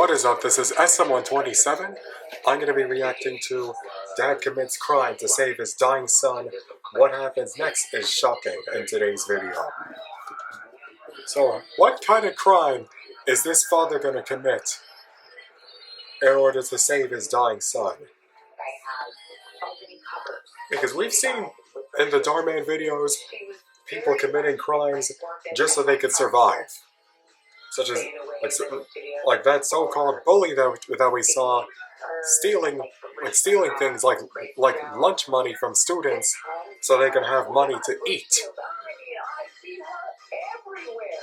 What is up? This is SM127. I'm going to be reacting to Dad Commits Crime to Save His Dying Son. What happens next is shocking in today's video. So, what kind of crime is this father going to commit in order to save his dying son? Because we've seen in the Darman videos people committing crimes just so they could survive. Such as like that so-called bully that we saw stealing things like lunch money from students so they can have money to eat.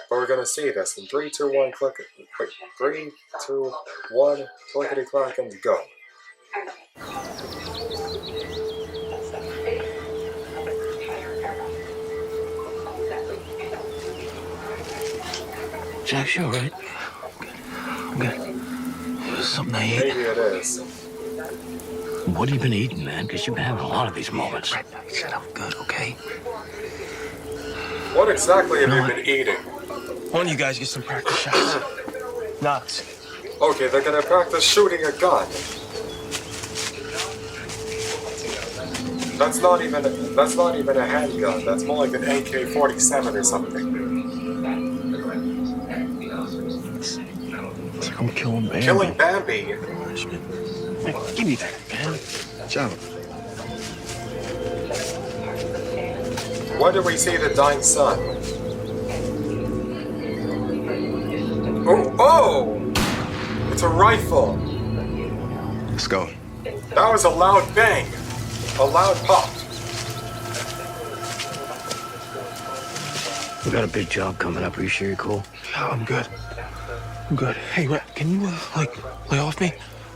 But we're gonna see this in 3, 2, 1, click it. 3, 2, 1, clickety clack and go. Jack, you alright? I'm good. Something I ate? Maybe it is. What have you been eating, man? Because you've been having a lot of these moments. I said I'm good, okay? What exactly have you been eating? Why don't you guys get some practice shots? Nuts. Okay, they're gonna practice shooting a gun. That's not even a handgun. That's more like an AK-47 or something. It's like I'm killing Bambi. Killing Bambi. Hey, give me that, man. John. When do we see the dying son? Oh! It's a rifle. Let's go. That was a loud bang. A loud pop. We got a big job coming up. Are you sure you're cool? Yeah, I'm good. I'm good. Hey, Rhett, can you, lay off me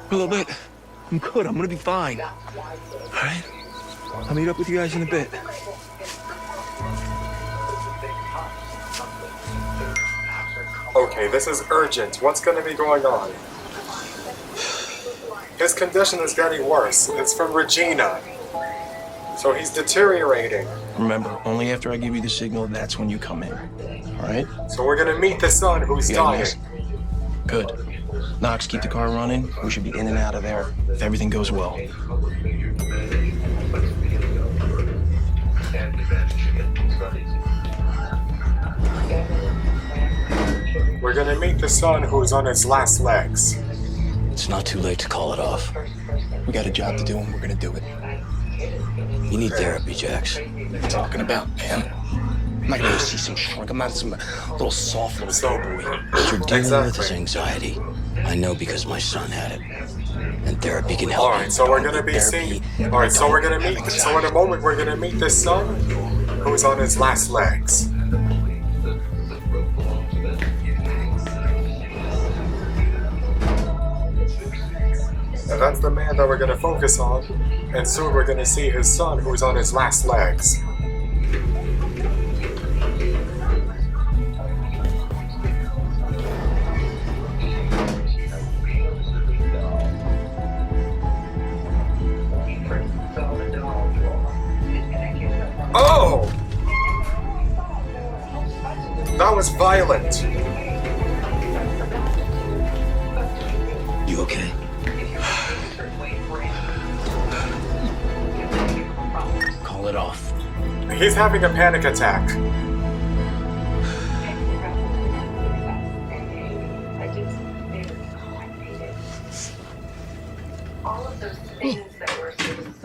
for a little bit? I'm good. I'm gonna be fine. All right? I'll meet up with you guys in a bit. Okay, this is urgent. What's gonna be going on? His condition is getting worse. It's from Regina. So he's deteriorating. Remember, only after I give you the signal, that's when you come in. All right? So we're gonna meet the son who's dying. Yes. Good. Knox, keep the car running. We should be in and out of there if everything goes well. We're gonna meet the son who's on his last legs. It's not too late to call it off. We got a job to do and we're gonna do it. You need therapy, Jax. What are you talking about, man? I'm not gonna go see some shrink. I'm not some little soft little baby. What you're dealing with is anxiety. I know because my son had it. And therapy can help. Alright, so we're gonna be seeing. Alright, so we're gonna meet. So in a moment, we're gonna meet this son who's on his last legs. And that's the man that we're gonna focus on. And soon we're gonna see his son who's on his last legs. Oh! That was violent. You okay? Call it off. He's having a panic attack.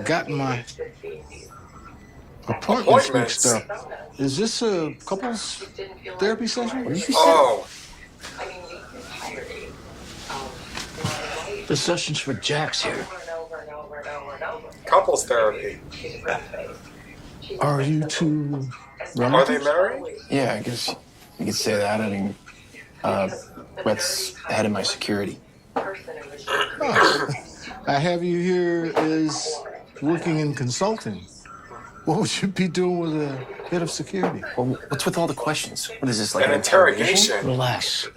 Got my appointments mixed up. Is this a couples therapy session? Oh, The session's for Jax here. couples therapy. Are you two Are they married? Yeah, I guess you could say that. I mean, Rhett's head of my security. I have you here as working in consulting. What would you be doing with a head of security? Well, what's with all the questions? What is this, like An interrogation. Relax.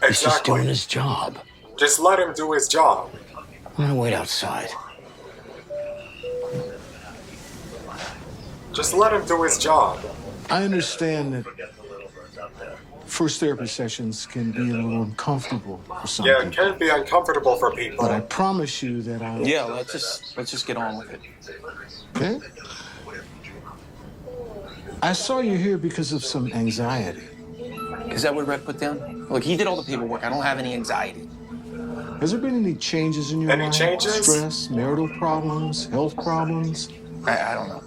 He's just doing Exactly. his job. Just let him do his job. I'm gonna wait outside. Just let him do his job. I understand that first therapy sessions can be a little uncomfortable for some Yeah, it people. can be uncomfortable for people. But I promise you that I'll... Yeah, let's just get on with it. Okay? I saw you here because of some anxiety. Is that what Red put down? Look, he did all the paperwork. I don't have any anxiety. Has there been any changes in your Any life? changes? Stress, marital problems, health problems? I don't know.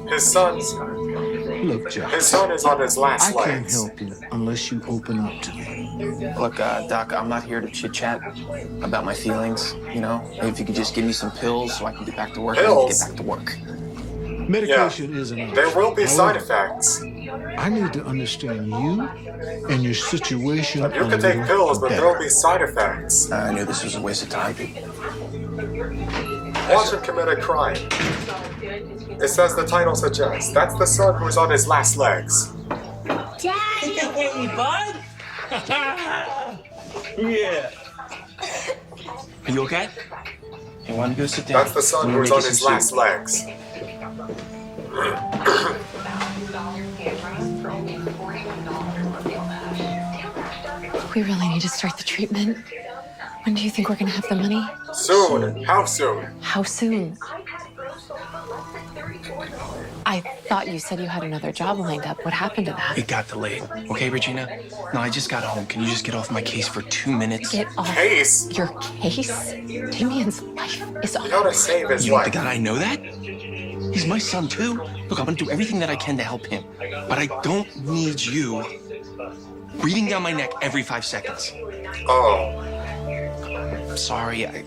His son's... Look, Jack. His son is on his last I can't legs. help you unless you open up to me. Look, Doc, I'm not here to chit-chat about my feelings, you know? Maybe if you could just give me some pills so I can get back to work, I need to Pills? get back to work. Medication is an option. There will be side However, effects. I need to understand you and your situation. You can take pills, but there will be side effects. I knew this was a waste of time. Watch him commit a crime. It says the title suggests. That's the son who's on his last legs. Hey, bud. Yeah. Are you okay? Hey, why don't you go sit down? That's the son I'm gonna who's make on you his some last soup. legs. We really need to start the treatment. When do you think we're gonna have the money? Soon. How soon? How soon? I thought you said you had another job lined up. What happened to that? It got delayed. Okay, Regina? No, I just got home. Can you just get off my case for 2 minutes? Get off Case? your case. Damien's life is You gotta on. save his You don't life. think that I know that? He's my son, too. Look, I'm gonna do everything that I can to help him. But I don't need you breathing down my neck every 5 seconds. Oh. I'm sorry, I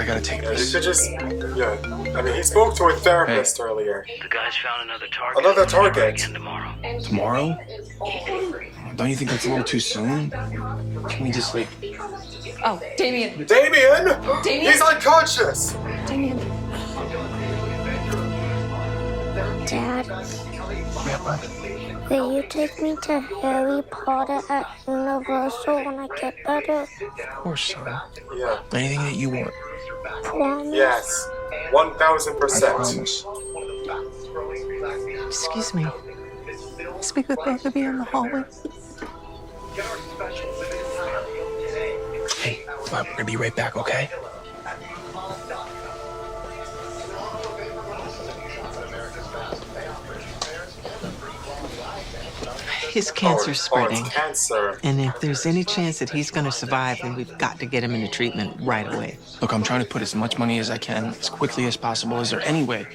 gotta take Yeah, you this. could just... Yeah. I mean, he spoke to a therapist earlier. The guys found another target. Another target. Again tomorrow. Tomorrow? Don't you think that's a little too soon? Can we just, like... Oh, Damien. Damien! Damien? He's unconscious! Damien. Dad, Yeah, bud. will you take me to Harry Potter at Universal when I get better? Of course, son. Yeah. Anything that you want. Promise? Yes. I 1000%. promise. Excuse me. Speak with both of you in the hallway. Hey, we're gonna be right back, okay? His cancer's spreading. it's cancer. And if there's any chance that he's going to survive, then we've got to get him into treatment right away. Look, I'm trying to put as much money as I can, as quickly as possible. Is there any way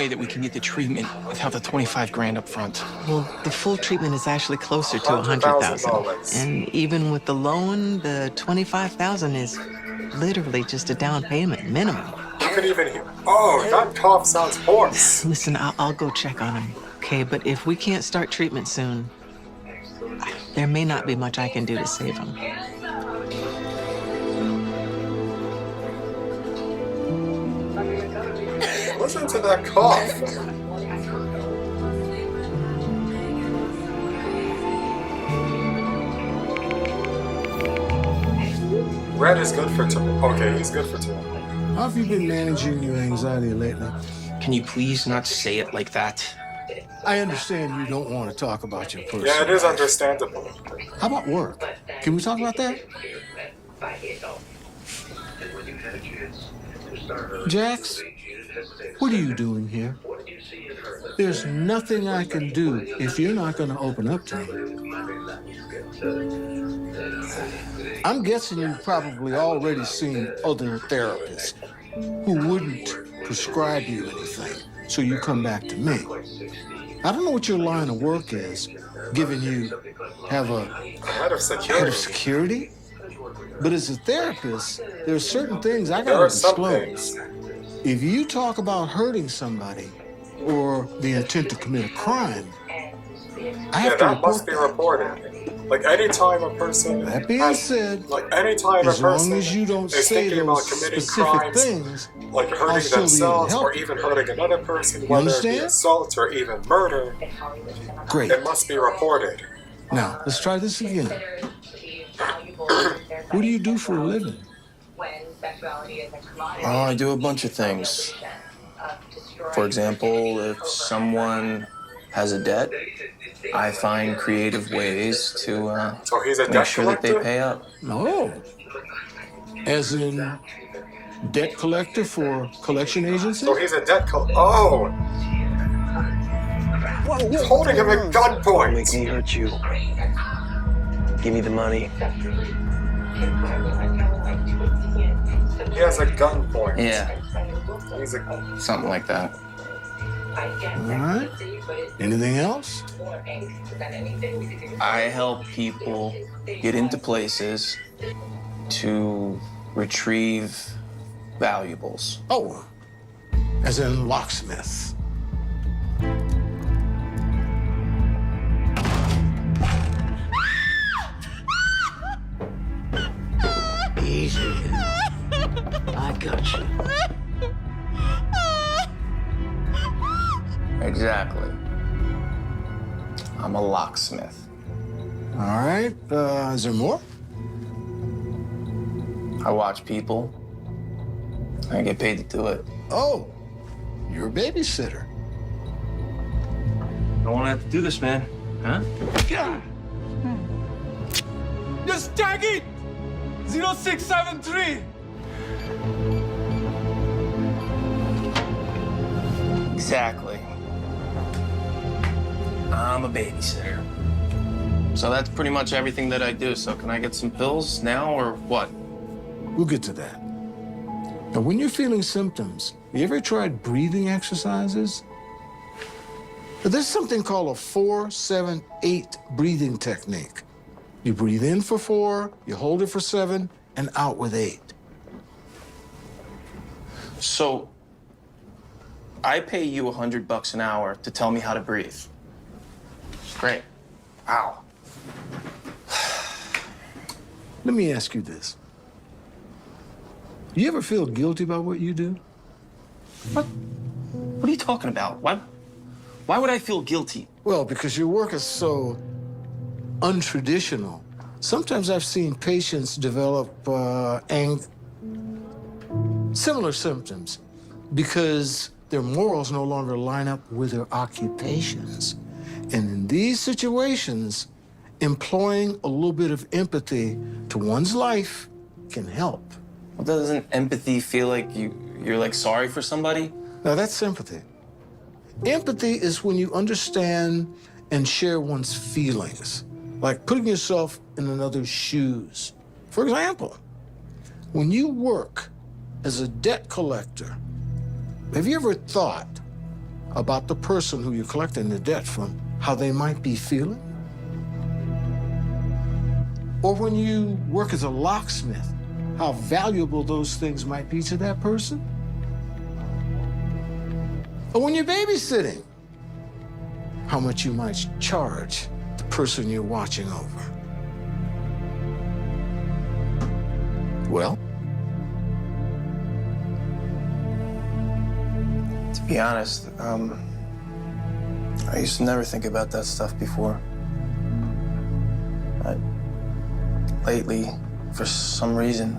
that we can get the treatment without the 25 grand up front? Well, the full treatment is actually closer to 100,000. $100,000. And even with the loan, the 25,000 is literally just a down payment minimum. You could even hear... Oh, that cough sounds hoarse. Listen, I'll go check on him, okay? But if we can't start treatment soon, there may not be much I can do to save him. Listen to that cough. Red is good for tomorrow. Okay, he's good for tomorrow. How have you been managing your anxiety lately? Can you please not say it like that? I understand you don't want to talk about your personal Yeah, it is life. understandable. How about work? Can we talk about that? Jax, what are you doing here? There's nothing I can do if you're not going to open up to me. I'm guessing you've probably already seen other therapists who wouldn't prescribe you anything, so you come back to me. I don't know what your line of work is, given you have a Head of head security. of security, but as a therapist, there are certain things I There gotta are some disclose. things. If you talk about hurting somebody or the intent to commit a crime, I have Yeah, to that report must be that. reported. Like anytime a person That being has, said, like anytime as a person long as you don't is say thinking about those committing specific crimes, things, like I'll hurting still be able to themselves help or you. even hurting another person, whether it be understand? assault or even murder, Great. it must be reported. Now, let's try this again. What do you do for a living? Oh, I do a bunch of things. For example, if someone has a debt, I find creative ways to So he's a make debt sure that they collector? pay up. No. As in debt collector for collection agency? So he's a debt collector. Oh! He's holding him at gunpoint! Make me hurt you. Give me the money. He has a gunpoint. Yeah, He's a... something like that. All right. Anything else? I help people get into places to retrieve valuables. Oh, as in locksmith. Easy. I got you. Exactly. I'm a locksmith. All right. Is there more? I watch people. I get paid to do it. Oh, you're a babysitter. I don't want to have to do this, man. Huh? Just tag it! 0673! Exactly. I'm a babysitter. So that's pretty much everything that I do. So can I get some pills now or what? We'll get to that. Now, when you're feeling symptoms, you ever tried breathing exercises? There's something called a 4-7-8 breathing technique. You breathe in for 4, you hold it for 7, and out with 8. So I pay you $100 an hour to tell me how to breathe. Great. Wow. Let me ask you this. You ever feel guilty about what you do? What are you talking about? Why would I feel guilty? Well, because your work is so untraditional. Sometimes I've seen patients develop similar symptoms because their morals no longer line up with their occupations. And in these situations, employing a little bit of empathy to one's life can help. Well, doesn't empathy feel like you're like sorry for somebody? Now, that's sympathy. Empathy is when you understand and share one's feelings, like putting yourself in another's shoes. For example, when you work as a debt collector, have you ever thought about the person who you're collecting the debt from, how they might be feeling? Or when you work as a locksmith, how valuable those things might be to that person? Or when you're babysitting, how much you might charge the person you're watching over. Well, To be honest, I used to never think about that stuff before. Lately, for some reason,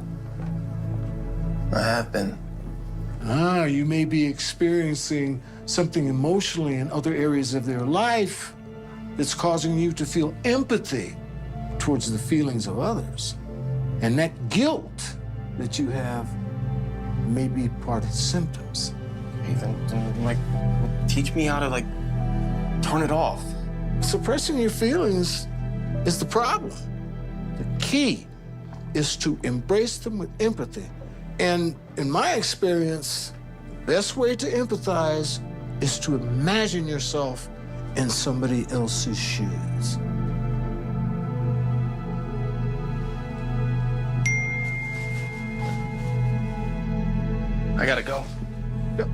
I have been. you may be experiencing something emotionally in other areas of their life that's causing you to feel empathy towards the feelings of others. And that guilt that you have may be part of the symptoms. Even, like, teach me how to, like, turn it off. Suppressing your feelings is the problem. The key is to embrace them with empathy. And in my experience, the best way to empathize is to imagine yourself in somebody else's shoes. I gotta go.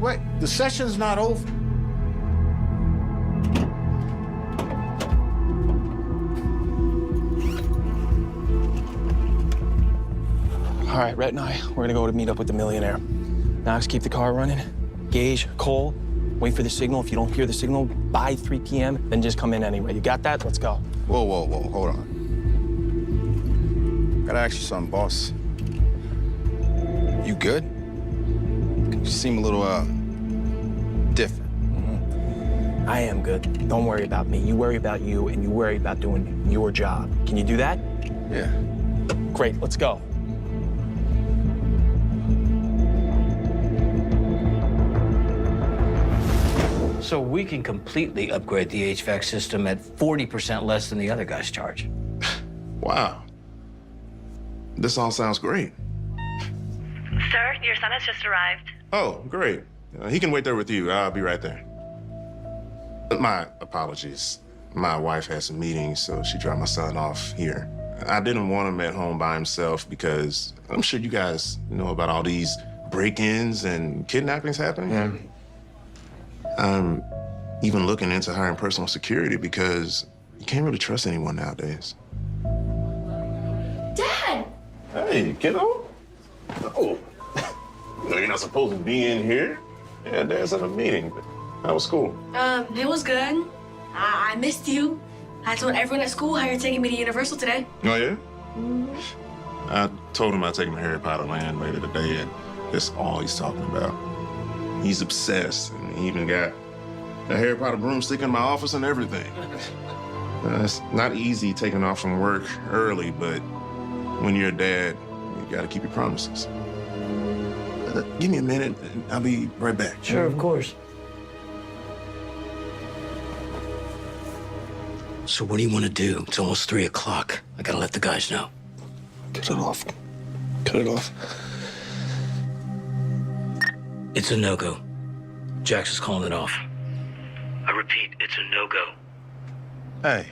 Wait, the session's not over. All right, Rhett and I, we're gonna go to meet up with the millionaire. Knox, keep the car running. Gage, Cole, wait for the signal. If you don't hear the signal by 3 p.m., then just come in anyway. You got that? Let's go. Whoa, hold on. Gotta ask you something, boss. You good? You seem a little, different. I am good. Don't worry about me. You worry about you, and you worry about doing your job. Can you do that? Yeah. Great, let's go. So we can completely upgrade the HVAC system at 40% less than the other guys charge. Wow. This all sounds great. Sir, your son has just arrived. Oh, great. He can wait there with you. I'll be right there. My apologies. My wife had some meetings, so she dropped my son off here. I didn't want him at home by himself because I'm sure you guys know about all these break-ins and kidnappings happening. Yeah. I'm even looking into hiring personal security because you can't really trust anyone nowadays. Dad! Hey, kiddo. Oh, you know you're not supposed to be in here. Yeah, Dad's at a meeting, but how was school? It was good. I missed you. I told everyone at school how you're taking me to Universal today. Oh, yeah? I told him I'd take him to Harry Potter Land later today, and that's all he's talking about. He's obsessed, and he even got a Harry Potter broomstick in my office and everything. It's not easy taking off from work early, but when you're a dad, you gotta keep your promises. Give me a minute, and I'll be right back. Sure, of course. So what do you want to do? It's almost 3 o'clock. I gotta let the guys know. Cut it off. Cut it off. It's a no-go. Jax is calling it off. I repeat, it's a no-go. Hey,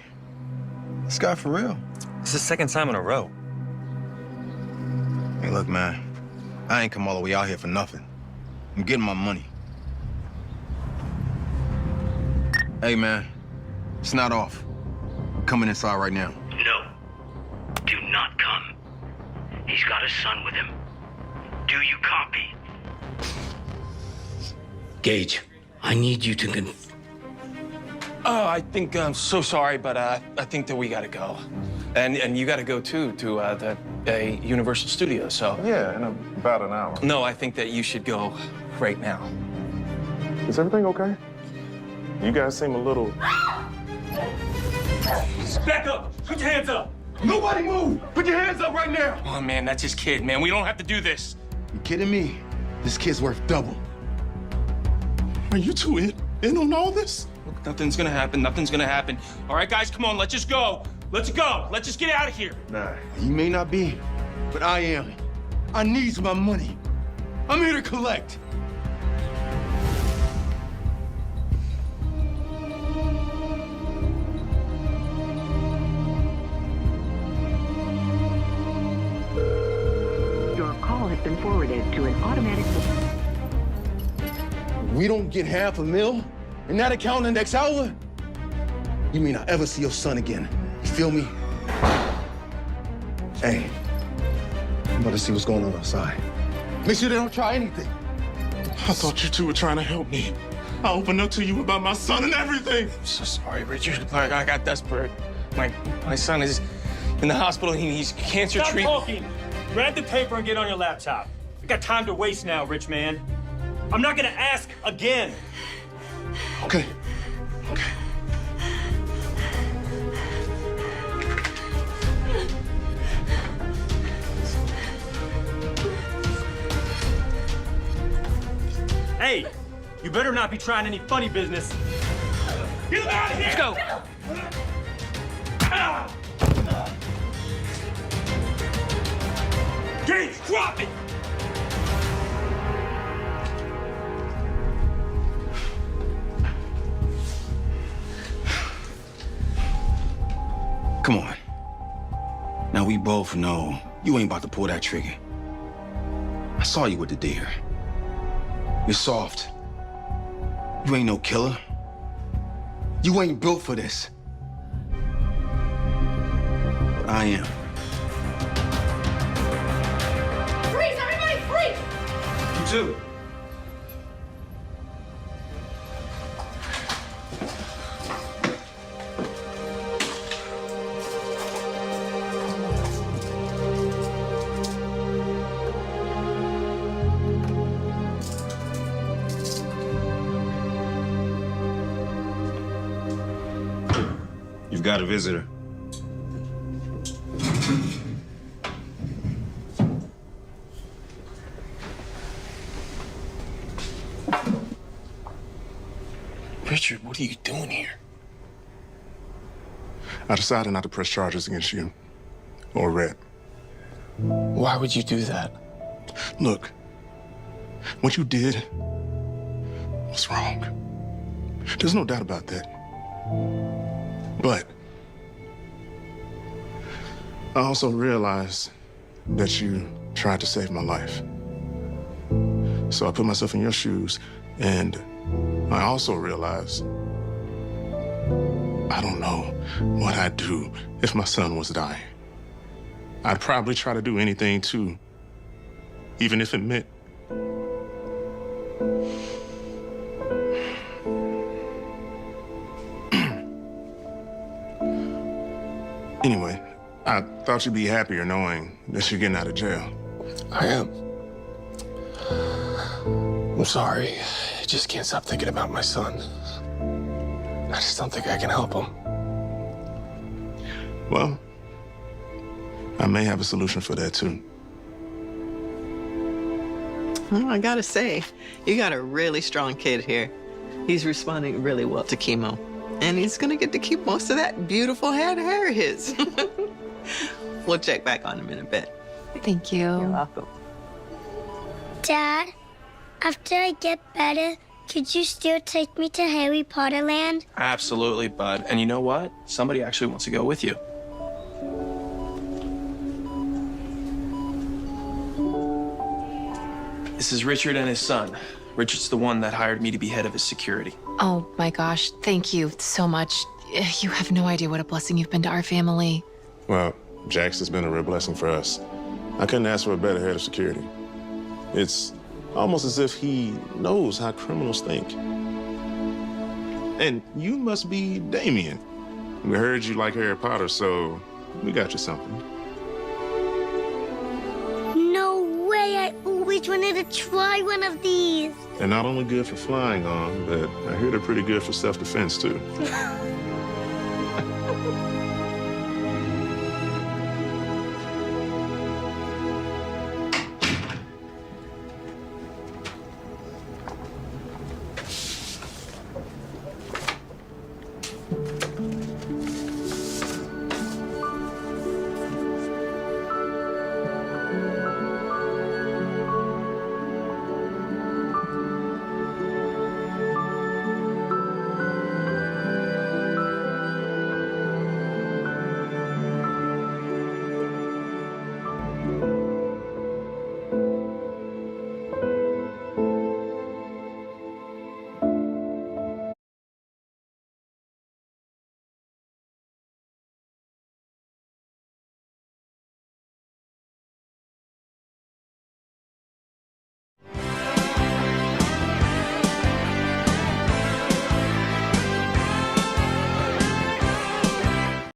this guy for real? It's the second time in a row. Hey, look, man. I ain't come all the way out here for nothing. I'm getting my money. Hey, man. It's not off. I'm coming inside right now. No. Do not come. He's got his son with him. Do you copy? Gage, I need you to Oh, I think I'm so sorry, but I think that we gotta go. And you gotta go too to the Universal Studios, so. Yeah, in about an hour. No, I think that you should go right now. Is everything okay? You guys seem a little... Back up! Put your hands up! Nobody move! Put your hands up right now! Oh, man, that's his kid, man. We don't have to do this. You kidding me? This kid's worth double. Are you two in on all this? Look, nothing's gonna happen. Nothing's gonna happen. All right, guys, come on. Let's just go. Let's go. Let's just get out of here. Nah. You may not be, but I am. I need my money. I'm here to collect. Your call has been forwarded to an automatic... We don't get $500,000 in that account in the next hour, you may not ever see your son again. You feel me? Hey, I'm about to see what's going on outside. Make sure they don't try anything. I thought you two were trying to help me. I opened up to you about my son and everything. I'm so sorry, Richard. I got desperate. My son is in the hospital. He's cancer Stop treatment. talking. Grab the paper and get on your laptop. We got time to waste now, rich man. I'm not gonna ask again. Okay. Okay. Hey, you better not be trying any funny business. Get him out of here! Let's go. Gage, drop it! Come on. Now, we both know you ain't about to pull that trigger. I saw you with the deer. You're soft. You ain't no killer. You ain't built for this. But I am. Freeze! Everybody freeze! You too. got a visitor. Richard, what are you doing here? I decided not to press charges against you or Rhett. Why would you do that? Look, what you did was wrong. There's no doubt about that. But I also realized that you tried to save my life. So I put myself in your shoes, and I also realized I don't know what I'd do if my son was dying. I'd probably try to do anything too, even if it meant Anyway, I thought you'd be happier knowing that you're getting out of jail. I am. I'm sorry. I just can't stop thinking about my son. I just don't think I can help him. Well, I may have a solution for that too. Well, I gotta say, you got a really strong kid here. He's responding really well to chemo. And he's gonna get to keep most of that beautiful head of hair of his. We'll check back on him in a bit. Thank you. You're welcome. Dad, after I get better, could you still take me to Harry Potter Land? Absolutely, bud. And you know what? Somebody actually wants to go with you. This is Richard and his son. Richard's the one that hired me to be head of his security. Oh my gosh, thank you so much. You have no idea what a blessing you've been to our family. Well, Jax has been a real blessing for us. I couldn't ask for a better head of security. It's almost as if he knows how criminals think. And you must be Damien. We heard you like Harry Potter, so we got you something. No way, I always wanted to try one of these. They're not only good for flying on, but I hear they're pretty good for self-defense, too.